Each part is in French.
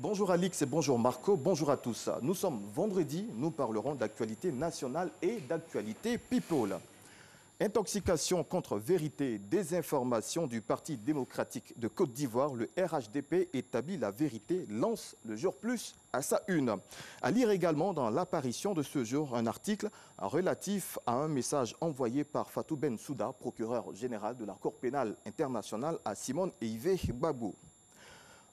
Bonjour Alix et bonjour Marco, bonjour à tous. Nous sommes vendredi, nous parlerons d'actualité nationale et d'actualité people. Intoxication contre vérité, désinformation du Parti démocratique de Côte d'Ivoire, le RHDP établit la vérité, lance le jour plus à sa une. À lire également dans l'apparition de ce jour un article relatif à un message envoyé par Fatou Bensouda, procureur général de la Cour pénale internationale à Simone et Yves Gbagbo.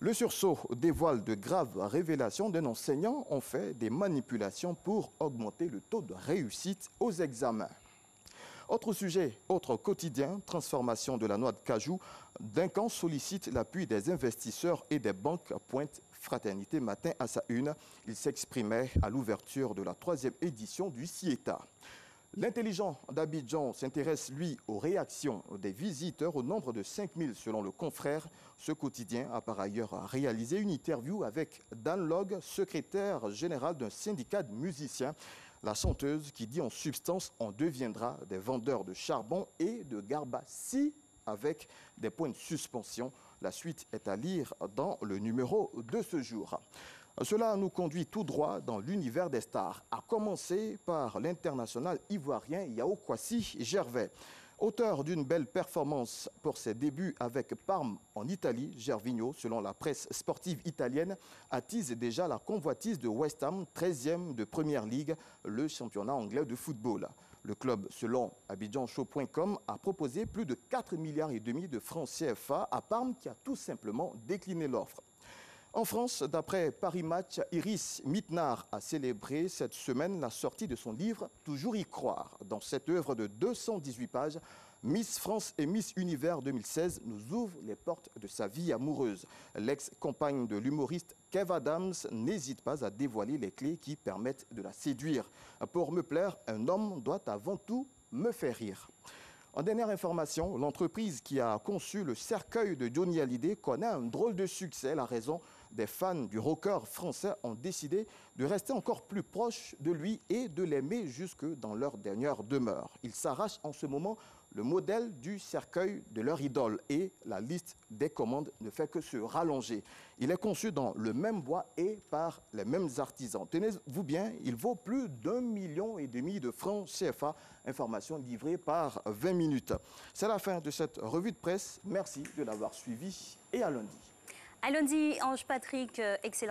Le sursaut dévoile de graves révélations d'un enseignant ont fait des manipulations pour augmenter le taux de réussite aux examens. Autre sujet, autre quotidien, transformation de la noix de cajou. Duncan sollicite l'appui des investisseurs et des banques, pointe Fraternité Matin à sa une. Il s'exprimait à l'ouverture de la 3e édition du CIETA. L'intelligent d'Abidjan s'intéresse, lui, aux réactions des visiteurs au nombre de 5000 selon le confrère. Ce quotidien a par ailleurs réalisé une interview avec Dan Log, secrétaire général d'un syndicat de musiciens. La chanteuse qui dit en substance on deviendra des vendeurs de charbon et de garbassi avec des points de suspension. La suite est à lire dans le numéro de ce jour. Cela nous conduit tout droit dans l'univers des stars, à commencer par l'international ivoirien Yao Kwasi Gervais. Auteur d'une belle performance pour ses débuts avec Parme en Italie, Gervinho, selon la presse sportive italienne, attise déjà la convoitise de West Ham, 13e de Première Ligue, le championnat anglais de football. Le club, selon abidjanshow.com, a proposé plus de 4,5 milliards de francs CFA à Parme qui a tout simplement décliné l'offre. En France, d'après Paris Match, Iris Mittenard a célébré cette semaine la sortie de son livre « Toujours y croire ». Dans cette œuvre de 218 pages, Miss France et Miss Univers 2016 nous ouvrent les portes de sa vie amoureuse. L'ex-compagne de l'humoriste Kev Adams n'hésite pas à dévoiler les clés qui permettent de la séduire. Pour me plaire, un homme doit avant tout me faire rire. En dernière information, l'entreprise qui a conçu le cercueil de Johnny Hallyday connaît un drôle de succès. La raison, des fans du rocker français ont décidé de rester encore plus proches de lui et de l'aimer jusque dans leur dernière demeure. Ils s'arrachent en ce moment le modèle du cercueil de leur idole et la liste des commandes ne fait que se rallonger. Il est conçu dans le même bois et par les mêmes artisans. Tenez-vous bien, il vaut plus d'1,5 million de francs CFA. Information livrée par 20 minutes. C'est la fin de cette revue de presse. Merci de l'avoir suivi et à lundi. À lundi, Ange Patrick, excellent.